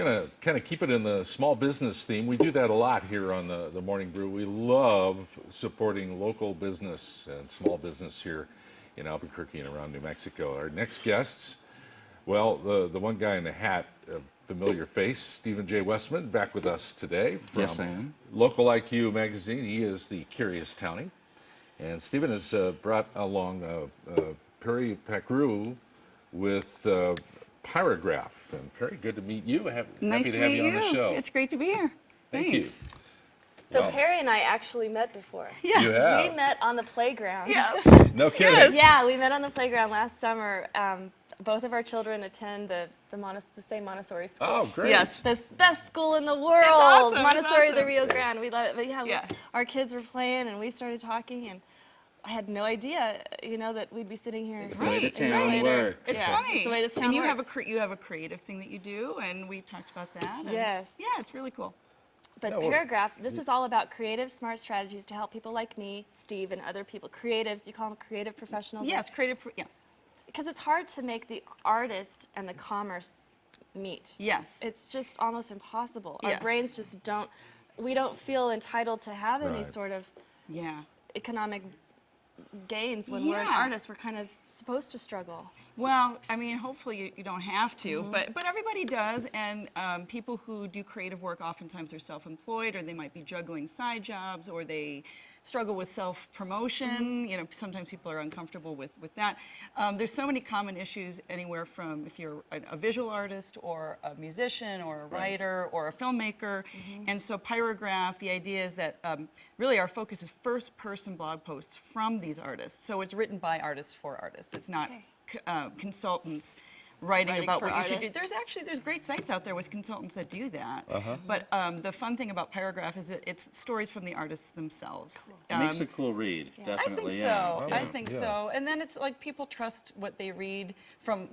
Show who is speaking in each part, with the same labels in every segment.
Speaker 1: going to kind of keep it in the small business theme. We do that a lot here on the Morning Brew. We love supporting local business and small business here in Albuquerque and around New Mexico. Our next guests, well, the one guy in the hat, a familiar face, Stephen J. Westman, back with us today from
Speaker 2: Yes, I am.
Speaker 1: Local IQ magazine. He is the Curious Townie. And Stephen has brought along Pyragraph with Pyragraph. And Perry, good to meet you.
Speaker 3: Nice
Speaker 1: Happy
Speaker 3: to
Speaker 1: have
Speaker 3: meet
Speaker 1: you on the show.
Speaker 3: It's great to be here.
Speaker 1: Thank
Speaker 3: Thanks.
Speaker 1: you.
Speaker 4: So
Speaker 1: Wow.
Speaker 4: Perry and I actually met before.
Speaker 3: Yeah.
Speaker 1: You have?
Speaker 4: We met on the playground.
Speaker 3: Yes.
Speaker 1: No kidding.
Speaker 3: Yes.
Speaker 4: Yeah, we met on the playground last summer. Both of our children attend the same Montessori school.
Speaker 1: Oh, great.
Speaker 3: Yes.
Speaker 4: The best school in the world,
Speaker 3: awesome, it's
Speaker 4: Montessori de
Speaker 3: awesome.
Speaker 4: Rio Grande. We love it. But
Speaker 3: Yeah.
Speaker 4: our kids were playing, and we started talking, and I had no idea, that we'd be sitting here.
Speaker 2: It's the way the
Speaker 3: Right.
Speaker 2: town works.
Speaker 3: It's
Speaker 4: Yeah.
Speaker 3: funny.
Speaker 4: It's the way this town
Speaker 3: and you
Speaker 4: works.
Speaker 3: have a creative thing that you do, and we talked about that. and
Speaker 4: Yes.
Speaker 3: Yeah, it's really cool.
Speaker 4: But
Speaker 1: Yeah, well-
Speaker 4: Pyragraph, this is all about creative, smart strategies to help people like me, Steve, and other people, creatives. You call them creative professionals.
Speaker 3: Yes, creative. Yeah.
Speaker 4: Because it's hard to make the artist and the commerce meet.
Speaker 3: Yes.
Speaker 4: It's just almost impossible. Our
Speaker 3: Yes.
Speaker 4: brains just we don't feel entitled to have any
Speaker 1: Right.
Speaker 4: sort of
Speaker 3: Yeah.
Speaker 4: economic gains when we're an
Speaker 3: Yeah.
Speaker 4: artist. We're kind of supposed to struggle.
Speaker 3: Well, I mean, hopefully you don't have to,
Speaker 4: Mm-hmm.
Speaker 3: but everybody does, and people who do creative work oftentimes are self-employed, or they might be juggling side jobs, or they struggle with self-promotion.
Speaker 4: Mm-hmm.
Speaker 3: You know, sometimes people are uncomfortable with that. There's so many common issues anywhere from if you're a visual artist, or a musician, or a writer, or a filmmaker.
Speaker 4: Mm-hmm.
Speaker 3: And so Pyragraph, the idea is that really our focus is first-person blog posts from these artists. So it's written by artists for artists. It's not
Speaker 4: Okay.
Speaker 3: consultants writing
Speaker 4: Writing
Speaker 3: about
Speaker 4: for
Speaker 3: what you should do.
Speaker 4: artists.
Speaker 3: There's great sites out there with consultants that do that. But the fun thing about Pyragraph is that it's stories from the artists themselves.
Speaker 2: It makes a cool read,
Speaker 3: I think
Speaker 2: definitely.
Speaker 3: so.
Speaker 2: Yeah.
Speaker 3: I think
Speaker 1: Yeah.
Speaker 3: so. And then it's like people trust what they read from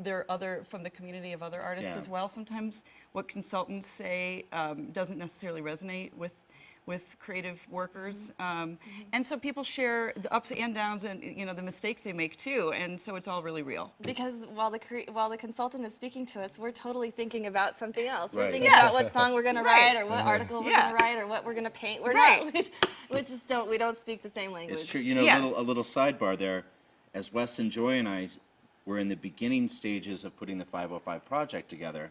Speaker 3: from the community of other artists
Speaker 2: Yeah.
Speaker 3: as well. Sometimes what consultants say doesn't necessarily resonate with creative workers, and so people share the ups and downs and the mistakes they make too, and so it's all really real.
Speaker 4: Because while the consultant is speaking to us, we're totally thinking about something else. We're
Speaker 2: Right.
Speaker 4: thinking
Speaker 3: Yeah.
Speaker 4: about what song we're going to
Speaker 3: Right.
Speaker 4: write, or what article we're
Speaker 3: Yeah.
Speaker 4: going to write, or what we're going to paint. We're
Speaker 3: Right.
Speaker 4: not. We don't speak the same language.
Speaker 2: It's true.
Speaker 3: Yeah.
Speaker 2: A little sidebar there. As Wes and Joy and I were in the beginning stages of putting the 505 project together,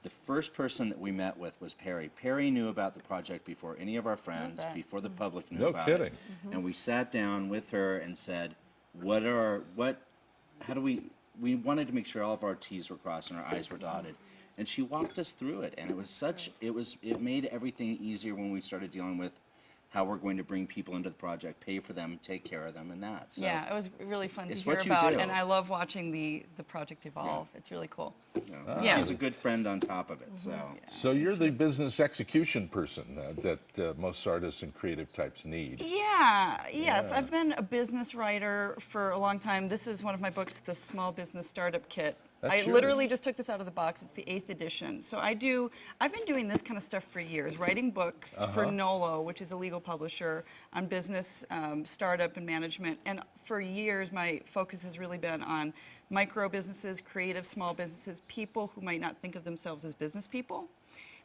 Speaker 2: the first person that we met with was Perry. Perry knew about the project before any of our friends,
Speaker 3: that.
Speaker 2: before the public knew
Speaker 1: No
Speaker 2: about
Speaker 1: kidding.
Speaker 2: it. And we sat down with her and said, how do we wanted to make sure all of our T's were crossed and our I's were dotted. And she walked us through it, and it made everything easier when we started dealing with how we're going to bring people into the project, pay for them, take care of them, and that. So,
Speaker 3: Yeah, it was really fun to
Speaker 2: it's
Speaker 3: hear
Speaker 2: what you
Speaker 3: about,
Speaker 2: do.
Speaker 3: and I love watching the project evolve. It's really cool. Yeah.
Speaker 2: She's a good friend on top of it. So
Speaker 1: So you're the business execution person that most artists and creative types need.
Speaker 3: Yeah, yes. I've been a business writer for a long time. This is one of my books, The Small Business Startup Kit.
Speaker 1: That's
Speaker 3: I
Speaker 1: yours.
Speaker 3: literally just took this out of the box. It's the 8th edition. So I've been doing this kind of stuff for years, writing books for NOLO, which is a legal publisher, on business, startup, and management. And for years, my focus has really been on micro businesses, creative small businesses, people who might not think of themselves as business people.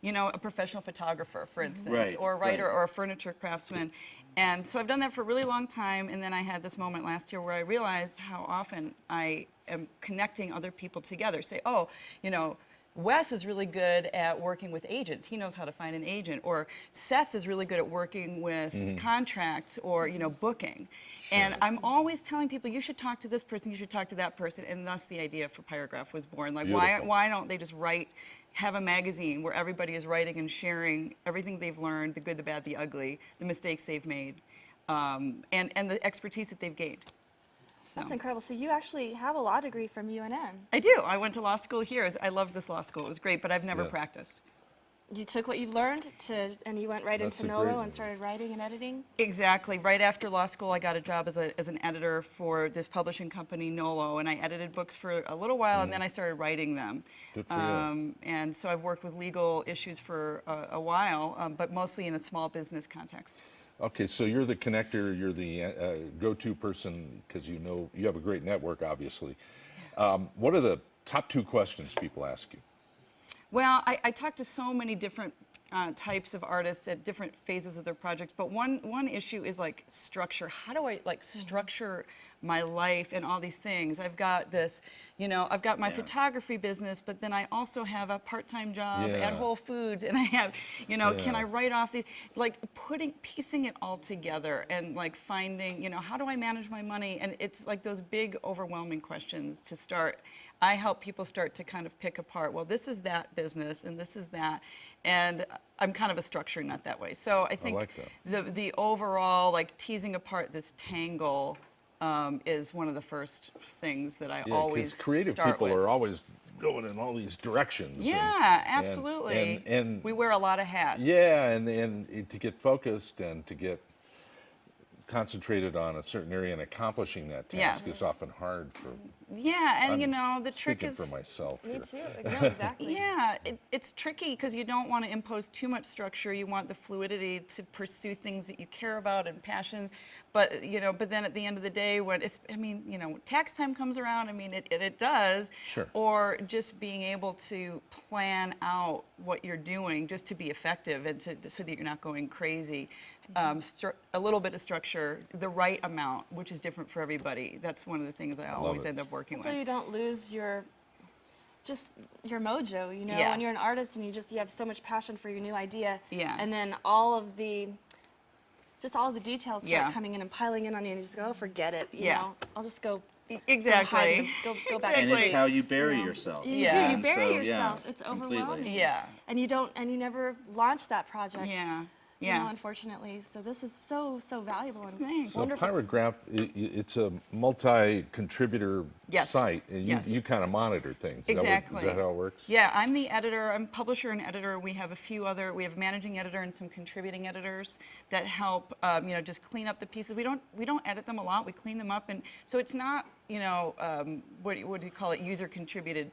Speaker 3: You know, a professional photographer, for instance,
Speaker 2: Right,
Speaker 3: or a writer,
Speaker 2: right.
Speaker 3: or a furniture craftsman. And so I've done that for a really long time, and then I had this moment last year where I realized how often I am connecting other people together. Say, oh, Wes is really good at working with agents. He knows how to find an agent. Or Seth is really good at working with contracts or, booking. And I'm always telling people, you should talk to this person, you should talk to that person. And thus the idea for Pyragraph was born. Like,
Speaker 1: Beautiful.
Speaker 3: why don't they just have a magazine where everybody is writing and sharing everything they've learned, the good, the bad, the ugly, the mistakes they've made, and the expertise that they've gained. So.
Speaker 4: That's incredible. So you actually have a law degree from UNM.
Speaker 3: I do. I went to law school here. I love this law school. It was great, but I've never
Speaker 1: Yes.
Speaker 3: practiced.
Speaker 4: You took what you've learned and you went right
Speaker 1: That's
Speaker 4: into
Speaker 1: a great
Speaker 4: NOLO
Speaker 1: one.
Speaker 4: and started writing and editing?
Speaker 3: Exactly. Right after law school, I got a job as an editor for this publishing company, NOLO, and I edited books for a little while, and then I started writing them.
Speaker 1: Good for you.
Speaker 3: And so I've worked with legal issues for a while, but mostly in a small business context.
Speaker 1: Okay, so you're the connector, you're the go-to person because you have a great network, obviously. What are the top 2 questions people ask you?
Speaker 3: Well, I talk to so many different types of artists at different phases of their projects, but one issue is like structure. How do I like structure my life and all these things? I've got this, I've got my photography business, but then I also have a part-time job at Whole Foods, and I have, can I write off these, like piecing it all together and like finding, how do I manage my money? And it's like those big overwhelming questions to start. I help people start to kind of pick apart, well, this is that business and this is that. And I'm kind of a structure nut that way. So I think
Speaker 1: like that.
Speaker 3: the overall, like teasing apart this tangle is one of the first things that I always
Speaker 1: creative
Speaker 3: start
Speaker 1: people
Speaker 3: with.
Speaker 1: are always going in all these directions.
Speaker 3: Yeah, absolutely.
Speaker 1: And
Speaker 3: we wear a lot of hats.
Speaker 1: yeah, and to get focused and to get concentrated on a certain area and accomplishing that task is often hard for.
Speaker 3: Yeah, and the trick
Speaker 1: Speaking
Speaker 3: is
Speaker 1: for myself.
Speaker 4: Me
Speaker 1: here.
Speaker 4: too. No, exactly.
Speaker 3: Yeah, it's tricky because you don't want to impose too much structure. You want the fluidity to pursue things that you care about and passion. But but then at the end of the day, when tax time comes around, it does.
Speaker 1: Sure.
Speaker 3: Or just being able to plan out what you're doing just to be effective and so that you're not going crazy. A little bit of structure, the right amount, which is different for everybody. That's one of the things I always end up working
Speaker 4: So
Speaker 3: with.
Speaker 4: you don't lose your mojo,
Speaker 3: Yeah.
Speaker 4: when you're an artist and you have so much passion for your new idea.
Speaker 3: Yeah.
Speaker 4: And then all of the details start
Speaker 3: Yeah.
Speaker 4: coming in and piling in on you, and you just go, oh, forget it. You
Speaker 3: Yeah.
Speaker 4: know, I'll just go
Speaker 3: Exactly.
Speaker 4: go back
Speaker 2: And
Speaker 4: to
Speaker 2: it's
Speaker 4: sleep.
Speaker 2: how you bury
Speaker 4: know.
Speaker 2: yourself.
Speaker 4: You
Speaker 3: Yeah.
Speaker 4: do. You bury
Speaker 2: So,
Speaker 4: yourself.
Speaker 2: yeah,
Speaker 4: It's
Speaker 2: completely.
Speaker 4: overwhelming.
Speaker 3: Yeah.
Speaker 4: And you never launch that project.
Speaker 3: Yeah.
Speaker 4: You
Speaker 3: Yeah.
Speaker 4: know, unfortunately. So this is so valuable and
Speaker 3: Thanks.
Speaker 1: So
Speaker 4: wonderful.
Speaker 1: Pyragraph, it's a multi-contributor
Speaker 3: Yes.
Speaker 1: site, and
Speaker 3: Yes.
Speaker 1: you kind of monitor things.
Speaker 3: Exactly.
Speaker 1: Is that how it works?
Speaker 3: Yeah, I'm the editor. I'm publisher and editor. We have we have a managing editor and some contributing editors that help, just clean up the pieces. We don't edit them a lot. We clean them up, and so it's not, what do you call it? User contributed.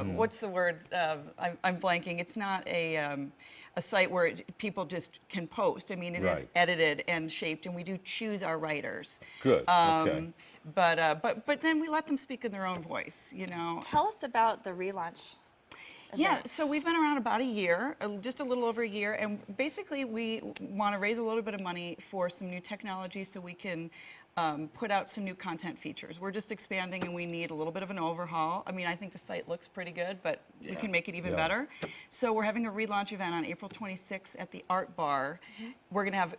Speaker 3: What's the word? I'm blanking. It's not a site where people just can post. It is
Speaker 1: Right.
Speaker 3: edited and shaped, and we do choose our writers.
Speaker 1: Good. Okay.
Speaker 3: But then we let them speak in their own voice.
Speaker 4: Tell us about the relaunch.
Speaker 3: Yeah,
Speaker 4: event.
Speaker 3: so we've been around about a year, just a little over a year, and basically we want to raise a little bit of money for some new technology so we can put out some new content features. We're just expanding and we need a little bit of an overhaul. I think the site looks pretty good, but we can make it even better. So we're having a relaunch event on April 26th at the Art Bar.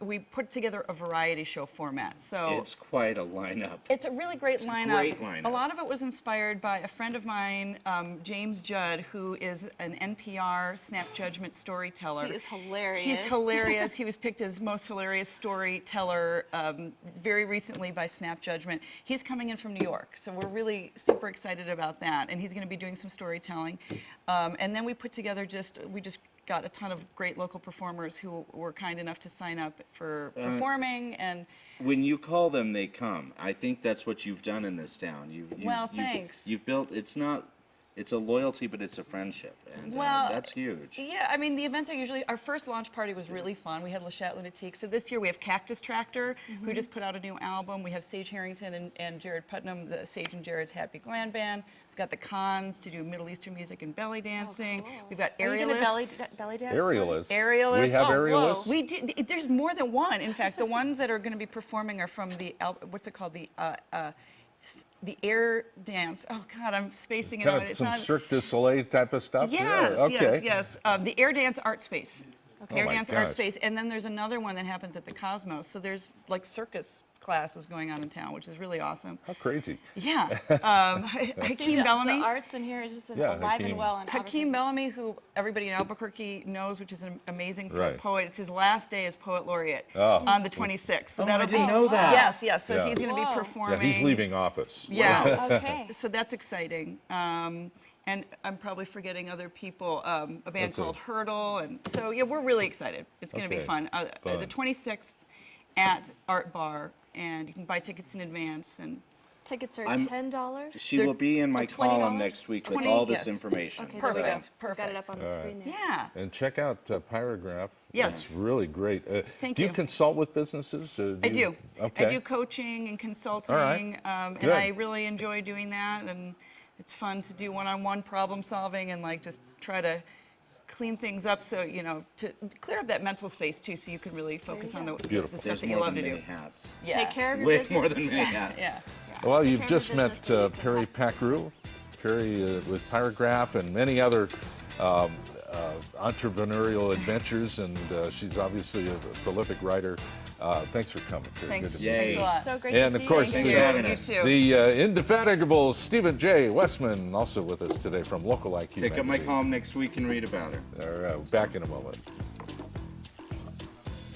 Speaker 3: We put together a variety show format. So
Speaker 2: It's quite a lineup.
Speaker 3: it's a really great lineup.
Speaker 2: great lineup.
Speaker 3: A lot of it was inspired by a friend of mine, James Judd, who is an NPR Snap Judgment storyteller.
Speaker 4: He is hilarious.
Speaker 3: He's hilarious. He was picked as most hilarious storyteller very recently by Snap Judgment. He's coming in from New York, so we're really super excited about that. And he's going to be doing some storytelling. And then we put together we just got a ton of great local performers who were kind enough to sign up for performing. And
Speaker 2: When you call them, they come. I think that's what you've done in this town.
Speaker 3: thanks.
Speaker 2: You've built. It's a loyalty, but it's a friendship, and that's huge.
Speaker 3: Yeah, the events are usually, our first launch party was really fun. We had Le Chat Lunatique. So this year we have Cactus Tractor, who just put out a new album. We have Sage Harrington and Jared Putnam, the Sage and Jared's Happy Glam Band. We've got the Cons to do Middle Eastern music and belly dancing.
Speaker 4: cool.
Speaker 3: We've got
Speaker 4: Are you gonna
Speaker 3: aerialists.
Speaker 4: belly dance?
Speaker 1: Aerialists.
Speaker 3: Aerialists.
Speaker 1: We have
Speaker 3: Oh,
Speaker 1: aerialists.
Speaker 3: We did. There's more than one. In fact, the ones that are going to be performing are from what's it called? The air dance. Oh God, I'm spacing it
Speaker 1: Kind
Speaker 3: out.
Speaker 1: of
Speaker 3: It's
Speaker 1: some
Speaker 3: not.
Speaker 1: Cirque du Soleil type of stuff?
Speaker 3: Yes,
Speaker 1: Yeah, okay.
Speaker 3: yes. The Air Dance Art Space.
Speaker 1: Oh
Speaker 3: Air
Speaker 1: my
Speaker 3: Dance Art
Speaker 1: gosh.
Speaker 3: Space, and then there's another one that happens at the Cosmos. So there's like circus classes going on in town, which is really awesome.
Speaker 1: How crazy.
Speaker 3: Yeah.
Speaker 4: See,
Speaker 3: Hakeem Bellamy.
Speaker 4: The arts in here is just
Speaker 1: Yeah,
Speaker 4: alive
Speaker 1: Hakeem.
Speaker 4: and well. In
Speaker 3: Hakeem Bellamy, who everybody in Albuquerque knows, which is an amazing
Speaker 1: Right.
Speaker 3: poet. It's his last day as poet laureate
Speaker 1: Oh.
Speaker 3: on the 26th. So
Speaker 2: Oh,
Speaker 3: that'll
Speaker 2: I didn't
Speaker 3: be,
Speaker 2: know that.
Speaker 3: Yes. So
Speaker 1: Yeah.
Speaker 3: he's going to be
Speaker 4: Whoa.
Speaker 3: performing.
Speaker 1: Yeah, he's leaving office.
Speaker 3: Yes.
Speaker 4: Okay.
Speaker 3: So that's exciting. And I'm probably forgetting other people, a band
Speaker 1: That's
Speaker 3: called
Speaker 1: it.
Speaker 3: Hurdle. And so, yeah, we're really excited. It's going to be
Speaker 1: Okay.
Speaker 3: fun.
Speaker 1: Fun.
Speaker 3: The 26th at Art Bar, and you can buy tickets in advance. And
Speaker 4: Tickets are
Speaker 2: I'm-
Speaker 4: $10.
Speaker 2: She
Speaker 3: They're
Speaker 2: will be in my
Speaker 4: $20?
Speaker 2: column next week with
Speaker 3: 20,
Speaker 2: all this
Speaker 3: yes.
Speaker 2: information.
Speaker 4: Okay,
Speaker 3: Perfect.
Speaker 4: there we go.
Speaker 3: Perfect.
Speaker 4: Got it up on the screen there.
Speaker 3: yeah.
Speaker 1: And check out Pyragraph.
Speaker 3: Yes.
Speaker 1: It's really great.
Speaker 3: Thank
Speaker 1: do you
Speaker 3: you.
Speaker 1: consult with businesses? Or
Speaker 3: I do.
Speaker 1: Okay.
Speaker 3: I do coaching and consulting,
Speaker 1: All right.
Speaker 3: and
Speaker 1: Good.
Speaker 3: I really enjoy doing that. And it's fun to do one-on-one problem solving and like just try to clean things up so, to clear up that mental space too, so you can really focus on the
Speaker 1: Beautiful.
Speaker 3: stuff
Speaker 2: There's
Speaker 3: that you
Speaker 2: more
Speaker 3: love
Speaker 2: than
Speaker 3: to do.
Speaker 2: many hats.
Speaker 3: Yeah.
Speaker 4: Take care of your
Speaker 2: Way
Speaker 4: business.
Speaker 2: more than many hats.
Speaker 3: Yeah.
Speaker 1: Well,
Speaker 4: Take
Speaker 1: you've
Speaker 4: care of
Speaker 1: just
Speaker 4: your
Speaker 1: met
Speaker 4: business so you can
Speaker 1: Perry
Speaker 4: have-
Speaker 1: Packrew, Perry with Pyragraph and many other entrepreneurial adventures, and she's obviously a prolific writer. Thanks for coming, Perry.
Speaker 3: Thanks.
Speaker 1: Good to meet
Speaker 2: Yay.
Speaker 3: Thanks a lot.
Speaker 4: So great
Speaker 1: And
Speaker 4: to
Speaker 1: of
Speaker 4: see
Speaker 1: course,
Speaker 4: you.
Speaker 2: Thanks
Speaker 1: the,
Speaker 2: for having
Speaker 3: You
Speaker 2: us.
Speaker 3: too.
Speaker 1: The indefatigable Stephen J. Westman, also with us today from Local IQ
Speaker 2: Pick up my
Speaker 1: magazine.
Speaker 2: column next week and read about her.
Speaker 1: Back in a moment.